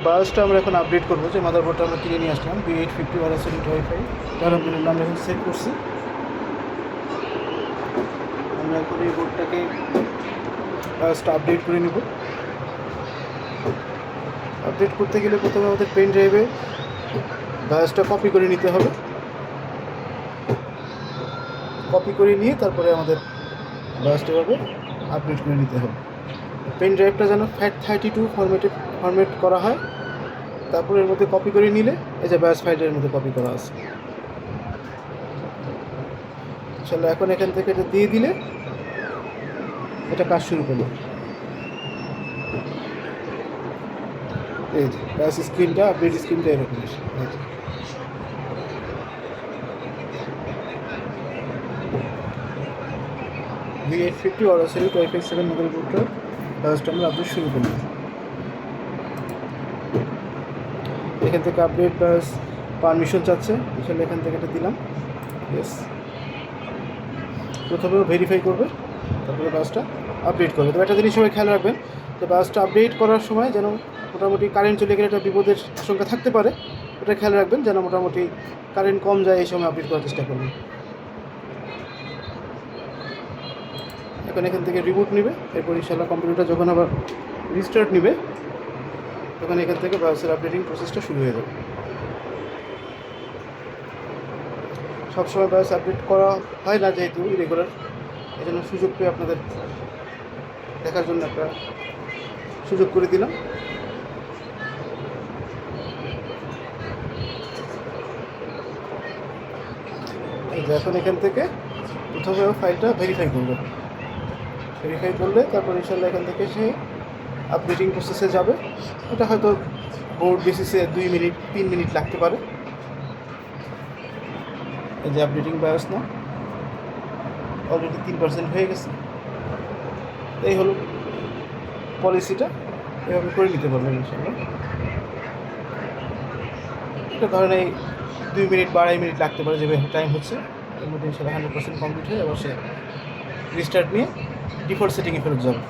বায়োসটা আমরা এখন আপডেট করবো। যে মাদারবোর্ডটা আমরা কিনে নিয়ে আসলাম B850 Auracity ওয়াইফাই, আলহামদুলিল্লাহ আমরা এখন সেট করছি। আমরা এখন এই বোর্ডটাকে বায়োসটা আপডেট করে নেব। আপডেট করতে গেলে প্রথমে আমাদের পেন ড্রাইভে বায়োসটা কপি করে নিতে হবে। কপি করে নিয়ে তারপরে আমাদের বায়োসটা এভাবে আপডেট করে নিতে হবে। পেন ড্রাইভটা যেন FAT32 ফরম্যাট করা হয়। তারপরে এর মধ্যে কপি করে নিলে এই যে বায়োস ফাইলের মধ্যে কপি করা আছে। চলো এখন এখান থেকে এটা দিয়ে দিলে এটা কাজ শুরু করলো। এই যে বায়োস স্ক্রিনটা, আপডেট স্ক্রিনটা এরকম আসে। B850 Auracity ওয়াইফাই 7 মাদারবোর্ডটা বায়োসটা আমরা আপডেট শুরু করলাম। এখান থেকে আপডেট বায়োস পারমিশন চাচ্ছে, আসলে এখান থেকে এটা দিলাম ইয়েস। প্রথমে ভেরিফাই করবে, তারপরে বায়োসটা আপডেট করবে। তবে একটা জিনিস সবাই খেয়াল রাখবেন যে বায়োসটা আপডেট করার সময় যেন মোটামুটি কারেন্ট চলে গেলে একটা বিপদের আশঙ্কা থাকতে পারে, ওটা খেয়াল রাখবেন যেন মোটামুটি কারেন্ট কম যায় এই সময় আপডেট করার চেষ্টা করবেন। এখন এখান থেকে রিবুট নেবে, এরপর ইনশাআল্লাহ কম্পিউটারটা যখন আবার রিস্টার্ট নেবে তখন এখান থেকে বায়োসের আপডেটিং প্রসেসটা শুরু হয়ে যাবে। সবসময় বায়োস আপডেট করা হয় না যেহেতু রেগুলার, এই জন্য সুযোগ পেয়ে আপনাদের দেখার জন্য একটা সুযোগ করে দিলাম। এই যে এখন এখান থেকে প্রথমে ফাইলটা ভেরিফাই করবে। ভেরিফাই করলে তারপর ইনশাআল্লাহ এখান থেকে সে আপডেটিং প্রসেসে যাবে। এটা হয়তো বোর্ড বেসিসে 2 মিনিট 3 মিনিট লাগতে পারে। এই যে আপডেটিং বায়োস না অলরেডি 3% হয়ে গেছে। এই হলো পলিসিটা, এভাবে করে নিতে পারবেন ইনশাআল্লাহ। এটা ধরেন এই 2 মিনিট বা 2.5 মিনিট লাগতে পারে, যেভাবে টাইম হচ্ছে এর মধ্যে ইনশাআল্লাহ 100% কমপ্লিট হয়ে আবার সে রিস্টার্ট নিয়ে ডিফল্ট সেটিংয়ে ফেরত যাবে।